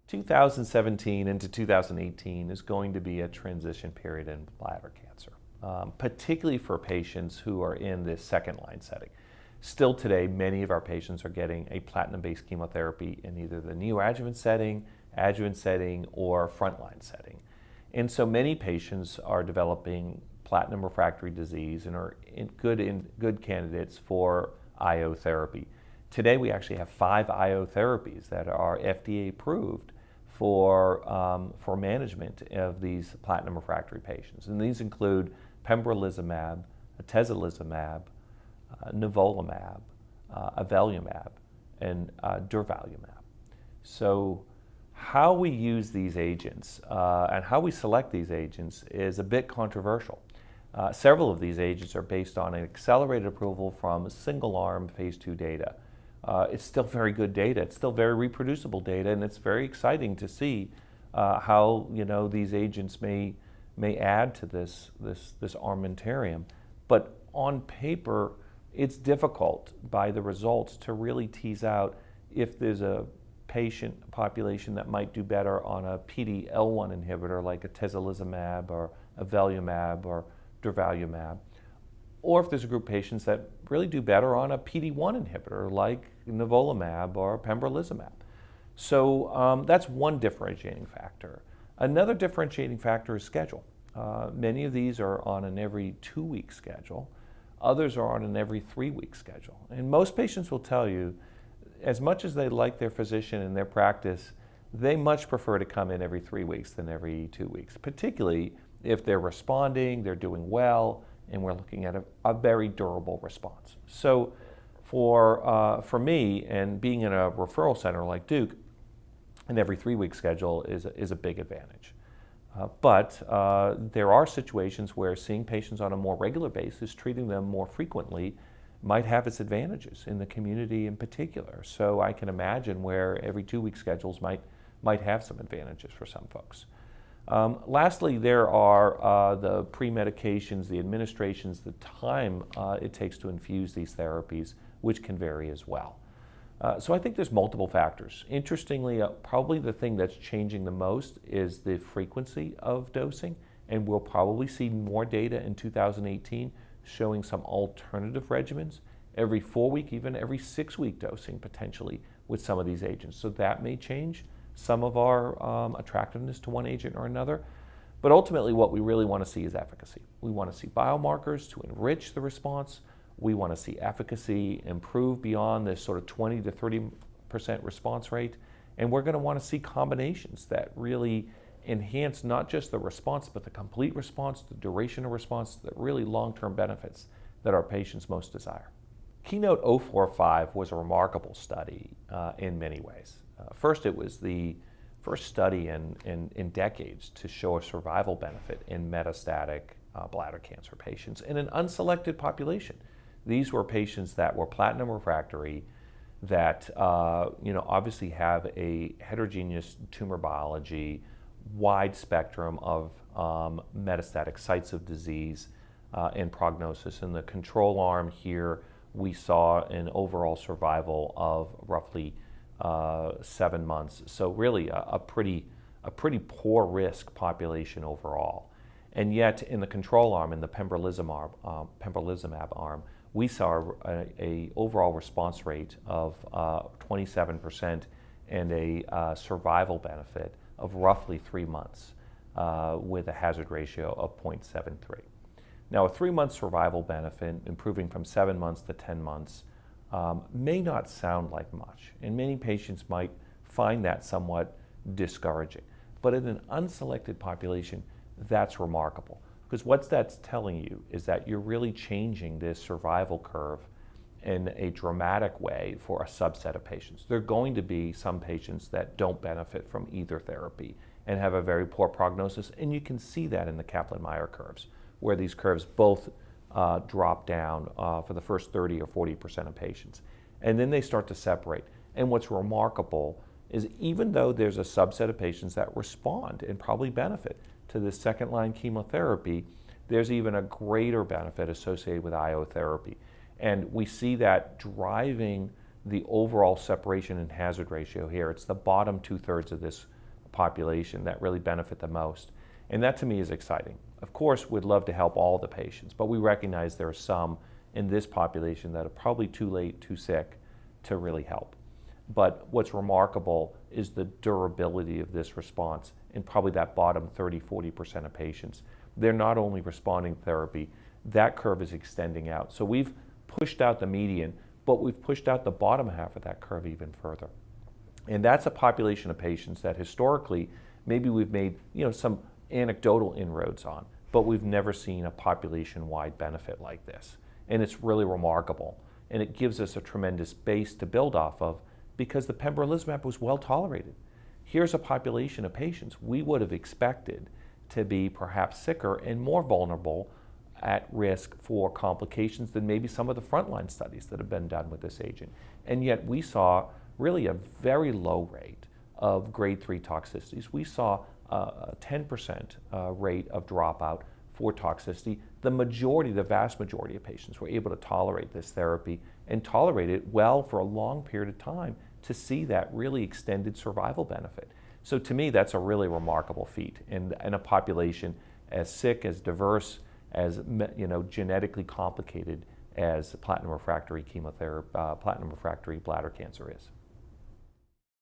2017 into 2018 is going to be a transition period in bladder cancer, particularly for patients who are in this second-line setting. Still today, many of our patients are getting a platinum-based chemotherapy in either the neoadjuvant setting, adjuvant setting, or frontline setting. And so many patients are developing platinum refractory disease and are good candidates for IO therapy. Today, we actually have 5 IO therapies that are FDA approved for management of these platinum refractory patients. And these include pembrolizumab, atezolizumab, nivolumab, avelumab, and durvalumab. So how we use these agents and how we select these agents is a bit controversial. Several of these agents are based on an accelerated approval from single-arm phase 2 data. It's still very good data. It's still very reproducible data, and it's very exciting to see how these agents may add to this armamentarium. But on paper, it's difficult by the results to really tease out if there's a patient population that might do better on a PD-L1 inhibitor like atezolizumab or avelumab or durvalumab, or if there's a group of patients that really do better on a PD-1 inhibitor like nivolumab or pembrolizumab. So that's one differentiating factor. Another differentiating factor is schedule. Many of these are on an every 2-week schedule. Others are on an every 3-week schedule. And most patients will tell you, as much as they like their physician and their practice, they much prefer to come in every 3 weeks than every 2 weeks, particularly if they're responding, they're doing well, and we're looking at a very durable response. So for me, and being in a referral center like Duke, an every 3-week schedule is a big advantage. But there are situations where seeing patients on a more regular basis, treating them more frequently, might have its advantages in the community in particular. So I can imagine where every 2-week schedules might have some advantages for some folks. Lastly, there are the pre-medications, the administrations, the time it takes to infuse these therapies, which can vary as well. So I think there's multiple factors. Interestingly, probably the thing that's changing the most is the frequency of dosing, and we'll probably see more data in 2018 showing some alternative regimens, every 4-week, even every 6-week dosing potentially with some of these agents. So that may change some of our attractiveness to one agent or another. But ultimately what we really want to see is efficacy. We want to see biomarkers to enrich the response. We want to see efficacy improve beyond this sort of 20 to 30% response rate. And we're going to want to see combinations that really enhance not just the response, but the complete response, the duration of response, the really long-term benefits that our patients most desire. Keynote 045 was a remarkable study in many ways. First, it was the first study in decades to show a survival benefit in metastatic bladder cancer patients in an unselected population. These were patients that were platinum refractory, that obviously have a heterogeneous tumor biology, wide spectrum of metastatic sites of disease and prognosis. In the control arm here, we saw an overall survival of roughly 7 months. So really a pretty poor risk population overall. And yet in the control arm, in the pembrolizumab arm, we saw a overall response rate of 27% and a survival benefit of roughly 3 months with a hazard ratio of 0.73. Now, a 3-month survival benefit, improving from 7 months to 10 months, may not sound like much, and many patients might find that somewhat discouraging. But in an unselected population, that's remarkable, because what that's telling you is that you're really changing this survival curve in a dramatic way for a subset of patients. There are going to be some patients that don't benefit from either therapy and have a very poor prognosis, and you can see that in the Kaplan-Meier curves, where these curves both drop down for the first 30 or 40% of patients. And then they start to separate. And what's remarkable is even though there's a subset of patients that respond and probably benefit to this second-line chemotherapy, there's even a greater benefit associated with IO therapy. And we see that driving the overall separation and hazard ratio here. It's the bottom 2/3 population that really benefit the most. And that to me is exciting. Of course, we'd love to help all the patients, but we recognize there are some in this population that are probably too late, too sick to really help. But what's remarkable is the durability of this response in probably that bottom 30–40% of patients. They're not only responding to therapy, that curve is extending out. So we've pushed out the median, but we've pushed out the bottom half of that curve even further. And that's a population of patients that historically maybe we've made some anecdotal inroads on, but we've never seen a population-wide benefit like this. And it's really remarkable. And it gives us a tremendous base to build off of because the pembrolizumab was well tolerated. Here's a population of patients we would have expected to be perhaps sicker and more vulnerable at risk for complications than maybe some of the frontline studies that have been done with this agent. And yet we saw really a very low rate of grade 3 toxicities. We saw a 10% rate of dropout for toxicity. The vast majority of patients were able to tolerate this therapy and tolerate it well for a long period of time to see that really extended survival benefit. So to me, that's a really remarkable feat in a population as sick, as diverse, as genetically complicated as platinum refractory chemotherapy, platinum refractory bladder cancer is.